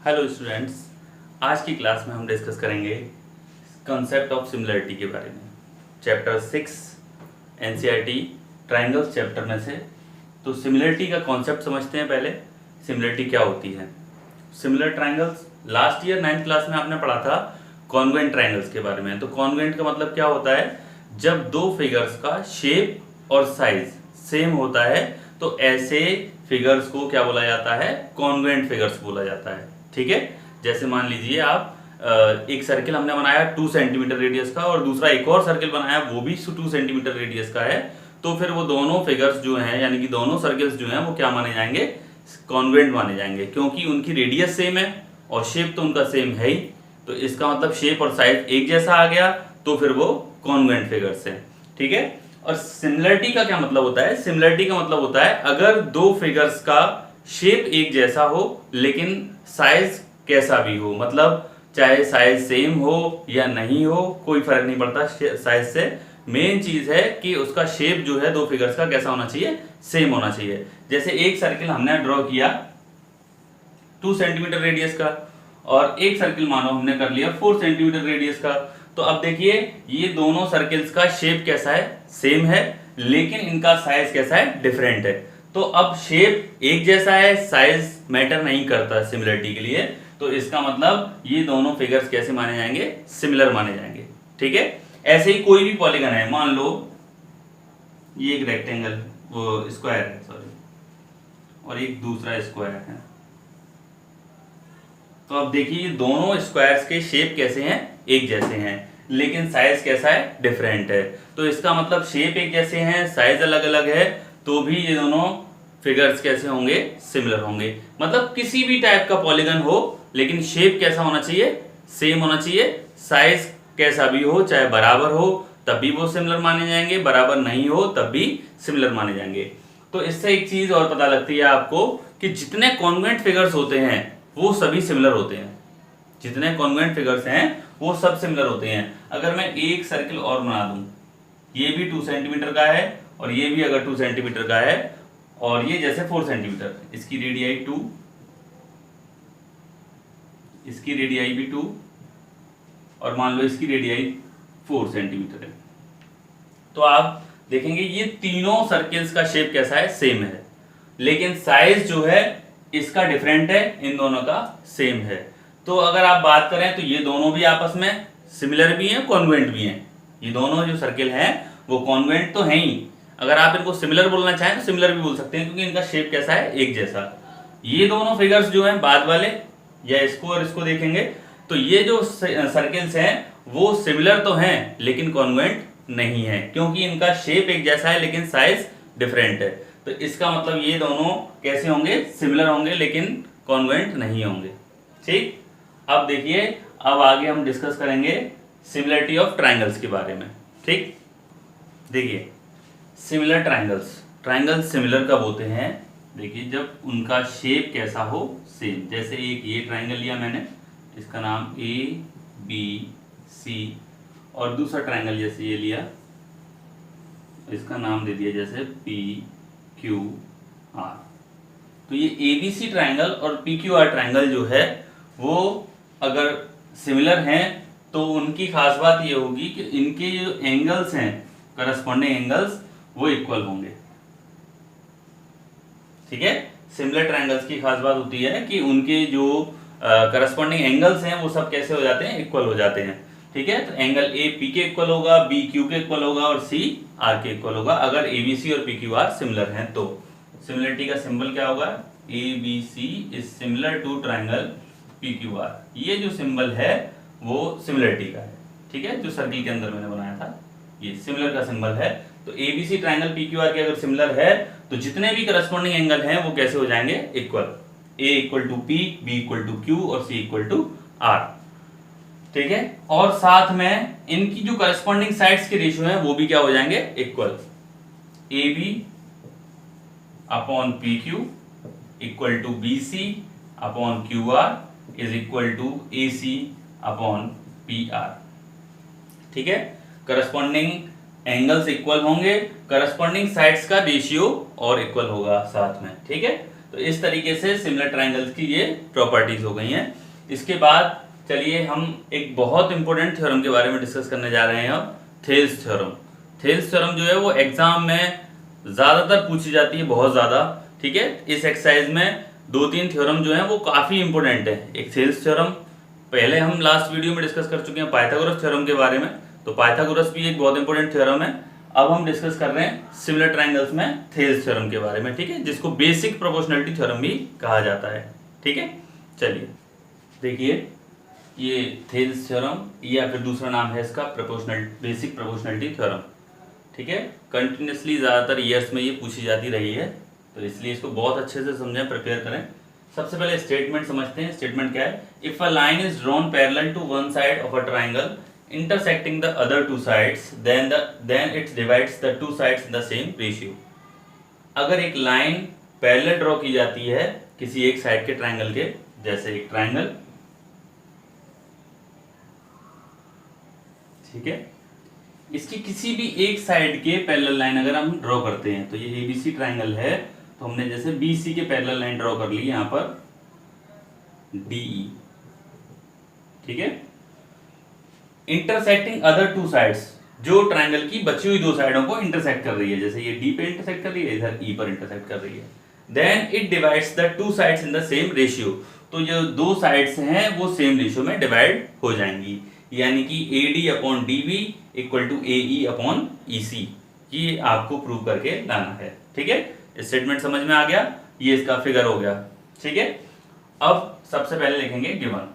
Hello students, आज की class में हम डिस्कस करेंगे कॉन्सेप्ट ऑफ सिमिलरिटी के बारे में। चैप्टर 6 एनसीईआरटी ट्रायंगल्स चैप्टर में से। तो सिमिलरिटी का कॉन्सेप्ट समझते हैं पहले। सिमिलरिटी क्या होती है? Similar triangles last year 9th class में आपने पढ़ा था कॉन्वेंट ट्रायंगल्स के बारे में। तो कॉन्वेंट का मतलब क्या होता है? जब दो फिगर्स का शेप और साइज सेम होता है तो ऐसे फिगर्स को क्या बोला जाता है? कॉन्वेंट फिगर्स बोला जाता है। ठीक है, जैसे मान लीजिए आप एक सर्किल हमने बनाया 2 सेंटीमीटर रेडियस का और दूसरा एक और सर्किल बनाया वो भी 2 सेंटीमीटर रेडियस का है, तो फिर वो दोनों फिगर्स जो हैं यानी कि दोनों सर्किल्स जो हैं वो क्या माने जाएंगे? कॉन्वेंट माने जाएंगे, क्योंकि उनकी रेडियस सेम है और शेप तो उनका सेम है ही। तो इसका मतलब शेप और साइज एक जैसा आ गया तो फिर वो कॉन्वेंट फिगर्स हैं। ठीक है। और सिमिलरिटी का क्या मतलब होता है? सिमिलरिटी का मतलब होता है अगर दो फिगर्स का शेप एक जैसा हो लेकिन साइज कैसा भी हो, मतलब चाहे साइज सेम हो या नहीं हो कोई फर्क नहीं पड़ता साइज से। मेन चीज है कि उसका शेप जो है दो फिगर्स का कैसा होना चाहिए? सेम होना चाहिए। जैसे एक सर्किल हमने ड्रॉ किया 2 सेंटीमीटर रेडियस का और एक सर्किल मानो हमने कर लिया 4 सेंटीमीटर रेडियस का। तो अब देखिए ये दोनों सर्किल्स का शेप कैसा है? सेम है, लेकिन इनका साइज कैसा है? डिफरेंट है। तो अब शेप एक जैसा है, साइज मैटर नहीं करता सिमिलरिटी के लिए। तो इसका मतलब ये दोनों फिगर्स कैसे माने जाएंगे? सिमिलर माने जाएंगे। ठीक है। ऐसे ही कोई भी पॉलीगन है, मान लो ये एक रेक्टेंगल वो स्क्वायर है सॉरी, और एक दूसरा स्क्वायर है। तो अब देखिए दोनों स्क्वायर्स के शेप कैसे हैं? एक जैसे हैं, लेकिन साइज कैसा है? डिफरेंट है। तो इसका मतलब शेप एक जैसे हैं, साइज अलग अलग है, तो भी ये दोनों फिगर्स कैसे होंगे? सिमिलर होंगे। मतलब किसी भी टाइप का पॉलीगन हो लेकिन शेप कैसा होना चाहिए? सेम होना चाहिए। साइज कैसा भी हो, चाहे बराबर हो तब भी वो सिमिलर माने जाएंगे, बराबर नहीं हो तब भी सिमिलर माने जाएंगे। तो इससे एक चीज और पता लगती है आपको कि जितने कॉन्वेंट फिगर्स होते हैं वो सभी सिमिलर होते हैं। जितने कॉन्वेंट फिगर्स हैं वो सब सिमिलर होते हैं। अगर मैं एक सर्किल और बना दूं, ये भी 2 सेंटीमीटर का है और ये भी अगर 2 सेंटीमीटर का है और ये जैसे 4 सेंटीमीटर, इसकी रेडियाई 2, इसकी रेडियाई भी 2 और मान लो इसकी रेडियाई 4 सेंटीमीटर है, तो आप देखेंगे ये तीनों सर्किल्स का शेप कैसा है? सेम है, लेकिन साइज जो है इसका डिफरेंट है, इन दोनों का सेम है। तो अगर आप बात करें तो ये दोनों भी आपस में सिमिलर भी हैं, कॉन्वेंट भी हैं। ये दोनों जो सर्किल हैं वो कॉन्वेंट तो हैं ही। अगर आप इनको सिमिलर बोलना चाहें तो सिमिलर भी बोल सकते हैं, क्योंकि इनका शेप कैसा है? एक जैसा। ये दोनों फिगर्स जो हैं बाद वाले या इसको और इसको देखेंगे तो ये जो सर्किल्स हैं वो सिमिलर तो हैं लेकिन कॉन्वेंट नहीं है, क्योंकि इनका शेप एक जैसा है लेकिन साइज डिफरेंट है। तो इसका मतलब ये दोनों कैसे होंगे? सिमिलर होंगे लेकिन कॉन्वेंट नहीं होंगे। ठीक। अब देखिए, अब आगे हम डिस्कस करेंगे सिमिलरिटी ऑफ ट्रायंगल्स के बारे में। ठीक। देखिए सिमिलर ट्रायंगल्स, ट्रायंगल्स सिमिलर कब होते हैं? देखिए जब उनका शेप कैसा हो? सेम। जैसे एक ये ट्रायंगल लिया मैंने, इसका नाम ABC, और दूसरा ट्रायंगल जैसे ये लिया, इसका नाम दे दिया जैसे PQR। तो ये ABC ट्रायंगल और PQR ट्रायंगल जो है वो अगर सिमिलर हैं तो उनकी खास बात ये होगी कि इनके जो एंगल्स हैं, करस्पॉन्डिंग एंगल्स, वो इक्वल होंगे। ठीक है। सिमिलर ट्रायंगल्स की खास बात होती है कि उनके जो करस्पॉन्डिंग एंगल्स हैं वो सब कैसे हो जाते हैं? इक्वल हो जाते हैं। ठीक है। तो एंगल A P के इक्वल होगा, B Q के इक्वल होगा और C R के इक्वल होगा अगर ABC और PQR सिमिलर हैं। तो सिमिलरिटी का सिंबल क्या होगा? ABC is similar to triangle PQR। ये जो सिंबल है वो सिमिलरिटी का है। ठीक है, जो सर्किल के अंदर मैंने बनाया था ये सिमिलर का सिंबल है। तो ABC ट्रायंगल PQR के अगर सिमिलर है तो जितने भी करस्पॉन्डिंग एंगल हैं वो कैसे हो जाएंगे? Equal. A equal to P, B equal to Q और C इक्वल टू R। ठीक है। और साथ में इनकी जो करस्पॉन्डिंग साइड्स के रेशियो हैं वो भी क्या हो जाएंगे? Equal. AB upon PQ equal to BC upon QR is equal to AC upon PR। ठीक है। करस्पॉन्डिंग एंगल्स इक्वल होंगे, करस्पॉन्डिंग साइड्स का रेशियो और इक्वल होगा साथ में। ठीक है। तो इस तरीके से सिमिलर ट्रायंगल्स की ये प्रॉपर्टीज हो गई हैं। इसके बाद चलिए हम एक बहुत इंपॉर्टेंट थ्योरम के बारे में डिस्कस करने जा रहे हैं अब, थेल्स थ्योरम। थेल्स थ्योरम जो है वो एग्जाम में ज़्यादातर पूछी जाती है, बहुत ज़्यादा। ठीक है, इस एक्सरसाइज में 2-3 थ्योरम जो है वो काफ़ी इंपॉर्टेंट है। एक थेल्स थ्योरम, पहले हम लास्ट वीडियो में डिस्कस कर चुके हैं पाइथागोरस थ्योरम के बारे में, तो पाइथागोरस भी एक बहुत इंपॉर्टेंट थ्योरम है। अब हम डिस्कस कर रहे हैं सिमिलर ट्रायंगल्स में थेल्स थ्योरम के बारे में। ठीक है, जिसको बेसिक प्रोपोर्शनलिटी थ्योरम भी कहा जाता है। ठीक है, चलिए देखिए, ये थेल्स थ्योरम या फिर दूसरा नाम है इसका बेसिक प्रोपोर्शनलिटी थ्योरम। ठीक है, कंटिन्यूसली ज़्यादातर ईयर्स में ये पूछी जाती रही है, तो इसलिए इसको बहुत अच्छे से समझें, प्रिपेयर करें। सबसे पहले स्टेटमेंट समझते हैं। स्टेटमेंट क्या है? If a line is drawn parallel to one side of a triangle intersecting the other two sides, then it divides the two sides in the same ratio. अगर एक लाइन पैरेलल ड्रॉ की जाती है किसी एक side के triangle के, जैसे एक ट्राइंगल, ठीक है, इसकी किसी भी एक साइड के पैरेलल लाइन अगर हम ड्रॉ करते हैं, तो ये एबीसी ट्राइंगल है, तो हमने जैसे बीसी के पैरेलल लाइन ड्रॉ कर ली यहां पर डीई। ठीक है, इंटरसेक्टिंग अदर टू साइड्स, जो ट्राइंगल की बची हुई दो साइडों को इंटरसेक्ट कर रही है, जैसे ये डी पे इंटरसेक्ट कर रही है, इधर ई पर इंटरसेक्ट कर रही है, then it divides the two sides in the same ratio. तो जो दो साइड्स हैं वो सेम रेशियो में डिवाइड हो जाएंगी, यानी कि AD upon DB equal to AE upon EC। ये आपको प्रूव करके लाना है। ठीक है, स्टेटमेंट समझ में आ गया, ये इसका फिगर हो गया। ठीक है, अब सबसे पहले लिखेंगे गिवन,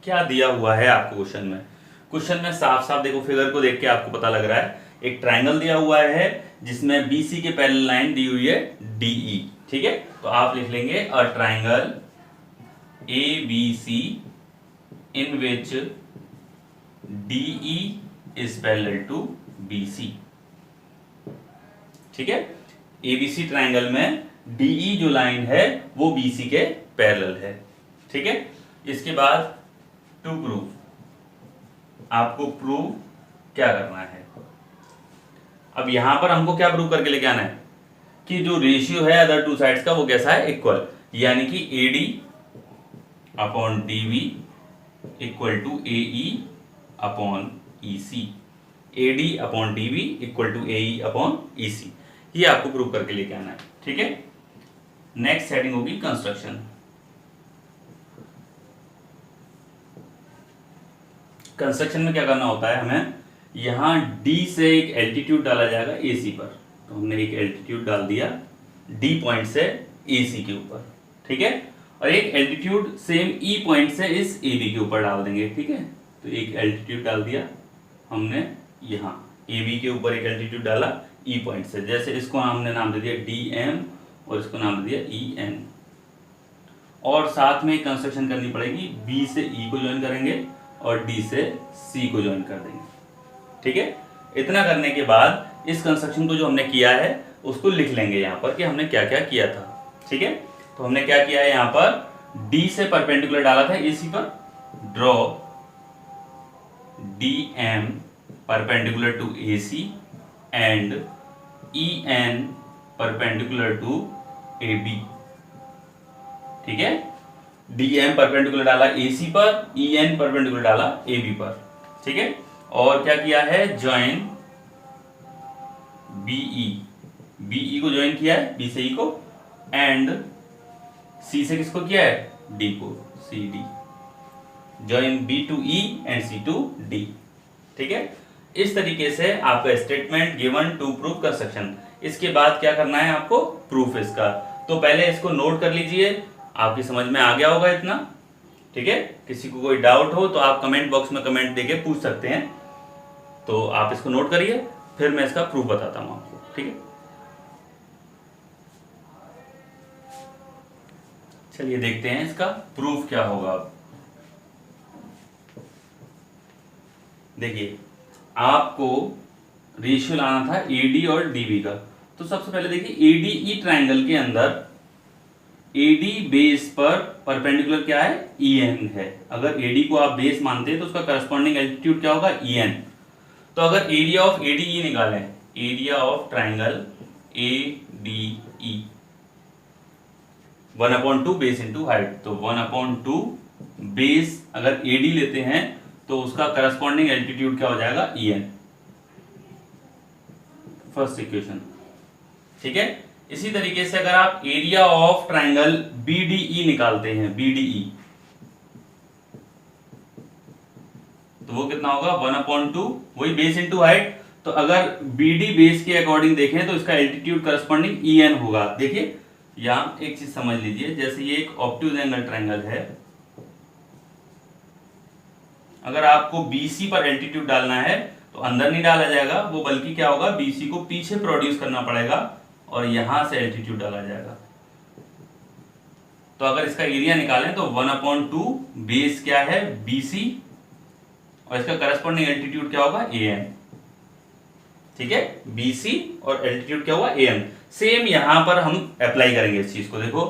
क्या दिया हुआ है आपको क्वेश्चन में। क्वेश्चन में साफ साफ देखो, फिगर को देख के आपको पता लग रहा है, एक ट्राइंगल दिया हुआ है जिसमें BC के पैरेलल लाइन दी हुई है DE। ठीक है, तो आप लिख लेंगे a triangle ABC in which DE is parallel to BC। ठीक है, ABC ट्राइंगल में DE जो लाइन है वो BC के पैरेलल है। ठीक है, इसके बाद टू प्रूव, आपको प्रूव क्या करना है। अब यहां पर हमको क्या प्रूव करके लेके आना है कि जो रेशियो है अदर टू साइड्स का वो कैसा है, इक्वल, यानी कि AD upon DB equal to AE upon EC। AD upon DB equal to AE upon EC, ये आपको प्रूव करके लेके आना है। ठीक है, नेक्स्ट हेडिंग होगी कंस्ट्रक्शन। कंस्ट्रक्शन में क्या करना होता है हमें, यहां D से एक एल्टीट्यूड डाला जाएगा AC पर, तो हमने एक एल्टीट्यूड डाल दिया D पॉइंट से AC के ऊपर। ठीक है, और एक एल्टीट्यूड सेम E पॉइंट से इस AB के ऊपर डाल देंगे। ठीक है, तो एक एल्टीट्यूड डाल दिया हमने यहाँ AB के ऊपर, एक एल्टीट्यूड डाला E पॉइंट से, जैसे इसको हमने नाम दे दिया DM और इसको नाम दे दिया EN। और साथ में कंस्ट्रक्शन करनी पड़ेगी, B से E को ज्वाइन करेंगे और D से C को ज्वाइन कर देंगे। ठीक है, इतना करने के बाद इस कंस्ट्रक्शन को जो हमने किया है उसको लिख लेंगे यहाँ पर कि हमने क्या क्या किया था। ठीक है, तो हमने क्या किया है, यहाँ पर D से परपेंडिकुलर डाला था AC पर, draw DM perpendicular to AC and EN perpendicular to AB। ठीक है, DM परपेंडिकुलर डाला AC पर, EN परपेंडिकुलर डाला AB पर। ठीक है, और क्या किया है, ज्वाइन BE को ज्वाइन किया है, B से E को, एंड C से किसको किया है, D को, CD, join B to E and C to D। ठीक है, इस तरीके से आपका statement given to prove construction. इसके बाद क्या करना है आपको, प्रूफ इसका। तो पहले इसको नोट कर लीजिए, आपकी समझ में आ गया होगा इतना। ठीक है, किसी को कोई डाउट हो तो आप कमेंट बॉक्स में कमेंट देके पूछ सकते हैं, तो आप इसको नोट करिए, फिर मैं इसका प्रूफ बताता हूं आपको। ठीक है, चलिए देखते हैं इसका प्रूफ क्या होगा। अब देखिए, आपको रेशियो लाना था AD और DB का, तो सबसे पहले देखिए ADE ट्राइंगल के अंदर AD बेस पर परपेंडिकुलर क्या है, EN है। अगर AD को आप बेस मानते हैं तो उसका करस्पॉन्डिंग एल्टीट्यूड क्या होगा, EN। तो अगर एरिया ऑफ ADE निकालें, area of triangle ADE 1/2 base into height. तो 1/2 बेस अगर AD लेते हैं तो उसका करस्पॉन्डिंग एल्टीट्यूड क्या हो जाएगा, EN, फर्स्ट इक्वेशन। ठीक है। इसी तरीके से अगर आप एरिया ऑफ ट्राइंगल BDE निकालते हैं, BDE, तो वो कितना होगा 1/2 वही बेस इंटू हाइट। तो अगर BD बेस के अकॉर्डिंग देखें तो इसका एल्टीट्यूड करस्पॉन्डिंग EN होगा। देखिए यहां एक चीज समझ लीजिए, जैसे ये एक ऑब्ट्यूज एंगल ट्राइंगल है, अगर आपको BC पर एल्टीट्यूड डालना है तो अंदर नहीं डाला जाएगा वो, बल्कि क्या होगा, BC को पीछे प्रोड्यूस करना पड़ेगा और यहां से एल्टीट्यूड डाला जाएगा। तो अगर इसका एरिया निकालें तो 1/2 बेस क्या है, BC, और इसका करस्पॉन्डिंग एल्टीट्यूड क्या होगा, AM। ठीक है, BC और एल्टीट्यूड क्या हुआ, AM। सेम यहां पर हम अप्लाई करेंगे इस चीज को। देखो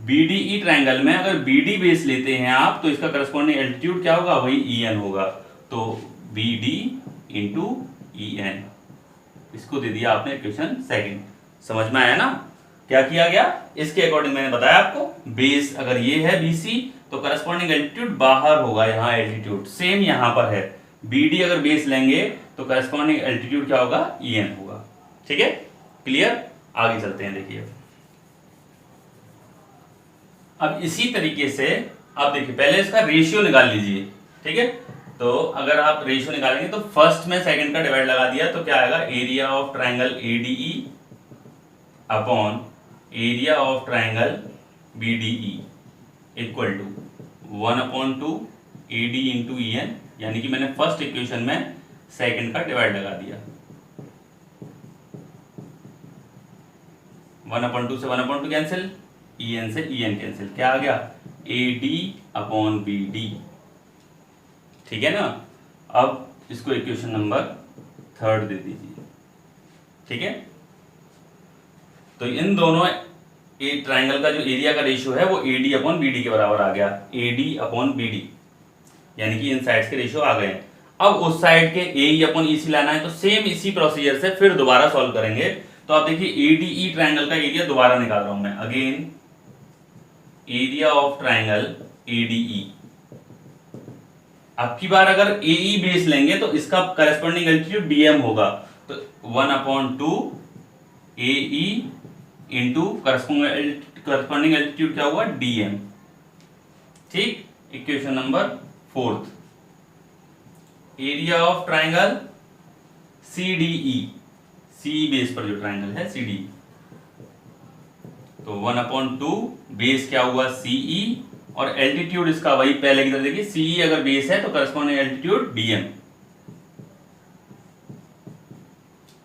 BDE ट्राइंगल में अगर BD बेस लेते हैं आप तो इसका करस्पॉन्डिंग एल्टीट्यूड क्या होगा, वही EN होगा। तो BD इंटू EN, इसको दे दिया आपने इक्वेशन सेकंड। समझ में आया ना क्या किया गया? इसके अकॉर्डिंग मैंने बताया आपको, बेस अगर ये है BC तो करस्पॉन्डिंग एल्टीट्यूड बाहर होगा, यहाँ एल्टीट्यूड सेम यहां पर है। BD अगर बेस लेंगे तो करस्पॉन्डिंग एल्टीट्यूड क्या होगा, EN होगा। ठीक है, क्लियर? आगे चलते हैं। देखिए अब इसी तरीके से आप देखिए, पहले इसका रेशियो निकाल लीजिए। ठीक है, तो अगर आप रेशियो निकालेंगे तो फर्स्ट में सेकंड का डिवाइड लगा दिया तो क्या आएगा, area of triangle ADE upon area of triangle BDE equal to 1/2 AD into EN, यानी कि मैंने फर्स्ट इक्वेशन में सेकंड का डिवाइड लगा दिया। 1/2 से 1/2 कैंसिल, EN से EN कैंसिल, क्या आ गया, AD अपॉन BD। ठीक है ना। अब इसको इक्वेशन नंबर थर्ड दे दीजिए। ठीक है, तो इन दोनों ट्राइंगल का जो एरिया का रेशियो है वो AD अपॉन BD के बराबर आ गया, AD अपॉन BD, यानी कि इन साइड्स के रेशियो आ गए हैं। अब उस साइड के AE अपॉन EC लाना है तो सेम इसी प्रोसीजर से फिर दोबारा सॉल्व करेंगे। तो आप देखिए ADE ट्राइंगल का एरिया दोबारा निकाल रहा हूं मैं, again area of triangle ADE। अब की बार अगर AE बेस लेंगे तो इसका करस्पॉन्डिंग एल्टीट्यूड DM होगा। तो 1/2 AE इंटू करस्पॉन्डिंग एल्टीट्यूड क्या हुआ, DM। ठीक, equation number fourth, area of triangle CDE, CE base पर जो ट्राइंगल है CDE, तो 1/2 बेस क्या हुआ, CE, और एल्टीट्यूड इसका वही पहले की तरह देखिए, CE अगर बेस है तो करस्पॉन्डिंग एल्टीट्यूड DM।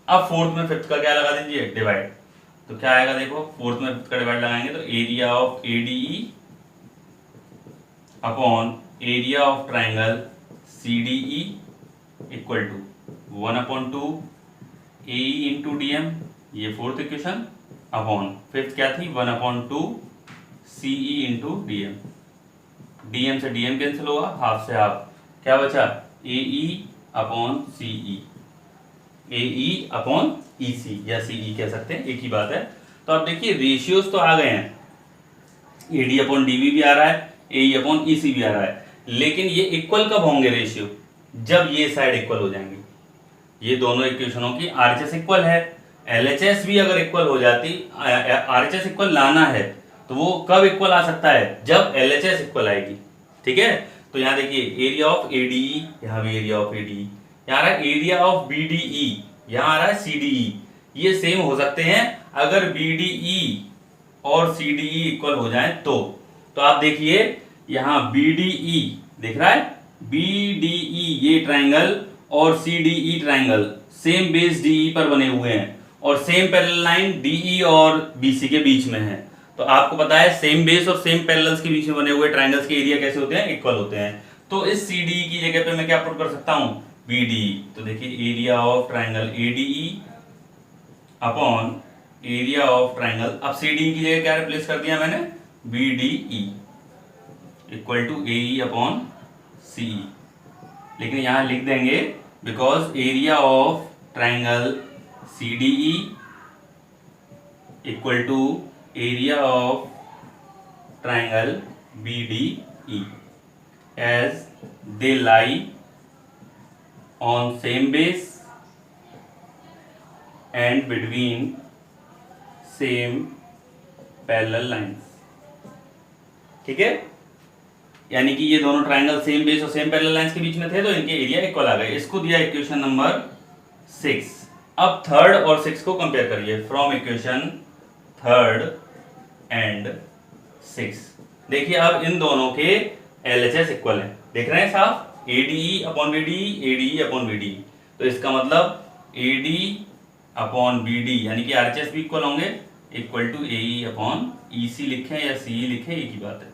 अब फोर्थ में फिफ्थ का क्या लगा दीजिए, डिवाइड। तो क्या आएगा, देखो फोर्थ में फिफ्थ का डिवाइड लगाएंगे तो area of ADE upon area of triangle CDE equal to 1/2 AE into DM, ये फोर्थ इक्वेशन, अपॉन फिफ्थ क्या थी, 1/2 CE इंटू DM। DM से DM कैंसिल होगा, हाफ से हाफ, क्या बचा, AE upon CE, AE upon EC या CE कह सकते हैं, एक ही बात है। तो आप देखिए रेशियोज तो आ गए हैं, AD अपॉन DB भी आ रहा है, AE अपॉन EC भी आ रहा है, लेकिन ये इक्वल कब होंगे रेशियो, जब ये साइड इक्वल हो जाएंगी। ये दोनों इक्वेशनों की RHS इक्वल है, LHS भी अगर इक्वल हो जाती, RHS इक्वल लाना है तो वो कब इक्वल आ सकता है, जब LHS इक्वल आएगी। ठीक है, तो यहाँ देखिए एरिया ऑफ ADE, यहाँ भी एरिया ऑफ ADE, यहाँ आ रहा है एरिया ऑफ BDE, यहाँ आ रहा है CDE, ये सेम हो सकते हैं अगर BDE और CDE इक्वल हो जाएं तो आप देखिए यहाँ BDE दिख रहा है, BDE ये ट्राइंगल और CDE triangle same base DE पर बने हुए हैं और सेम पैरेलल लाइन DE और BC के बीच में है। तो आपको पता है सेम बेस और सेम पैरेलल्स के बीच में बने हुए ट्राइंगल्स के एरिया कैसे होते हैं, इक्वल होते हैं। तो इस CDE की जगह पे मैं क्या पुट कर सकता हूं, BDE। तो देखिए area of triangle ADE upon area of triangle, अब CDE की जगह क्या रिप्लेस कर दिया मैंने, BDE equal to AE upon CE। लेकिन यहां लिख देंगे because area of triangle CDE equal to area of triangle BDE as they lie on same base and between same parallel lines। ठीक है, यानी कि ये दोनों ट्राइंगल सेम बेस और सेम पैरेलल लाइंस के बीच में थे तो इनके एरिया इक्वल आ गए। इसको दिया इक्वेशन नंबर 6। अब थर्ड और 6 को कंपेयर करिए फ्रॉम इक्वेशन थर्ड एंड 6। देखिए अब इन दोनों के LHS इक्वल है, देख रहे हैं साफ, ADE upon BDE, ADE upon BDE। तो इसका मतलब AD अपॉन BD यानी कि RHS भी इक्वल होंगे, equal to AE upon EC लिखें या CE लिखें, एक ही बात है।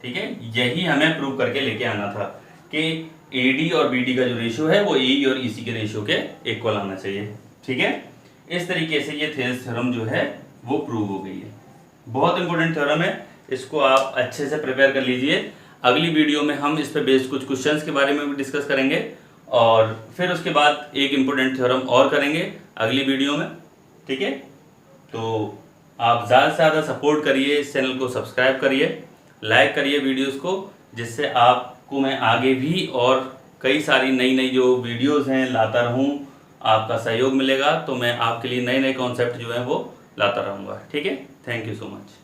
ठीक है, यही हमें प्रूव करके लेके आना था कि AD और BD का जो रेशियो है वो AE और EC के रेशियो के इक्वल आना चाहिए। ठीक है, इस तरीके से ये थेल्स थ्योरम जो है वो प्रूव हो गई है। बहुत इंपॉर्टेंट थ्योरम है, इसको आप अच्छे से प्रिपेयर कर लीजिए। अगली वीडियो में हम इस पे बेस्ड कुछ क्वेश्चंस के बारे में भी डिस्कस करेंगे और फिर उसके बाद एक इम्पोर्टेंट थ्योरम और करेंगे अगली वीडियो में। ठीक है, तो आप ज़्यादा से ज़्यादा सपोर्ट करिए, इस चैनल को सब्सक्राइब करिए, लाइक करिए वीडियोस को, जिससे आपको मैं आगे भी और कई सारी नई नई जो वीडियोस हैं लाता रहूं, आपका सहयोग मिलेगा तो मैं आपके लिए नए नए कॉन्सेप्ट जो हैं वो लाता रहूँगा। ठीक है, थैंक यू सो मच।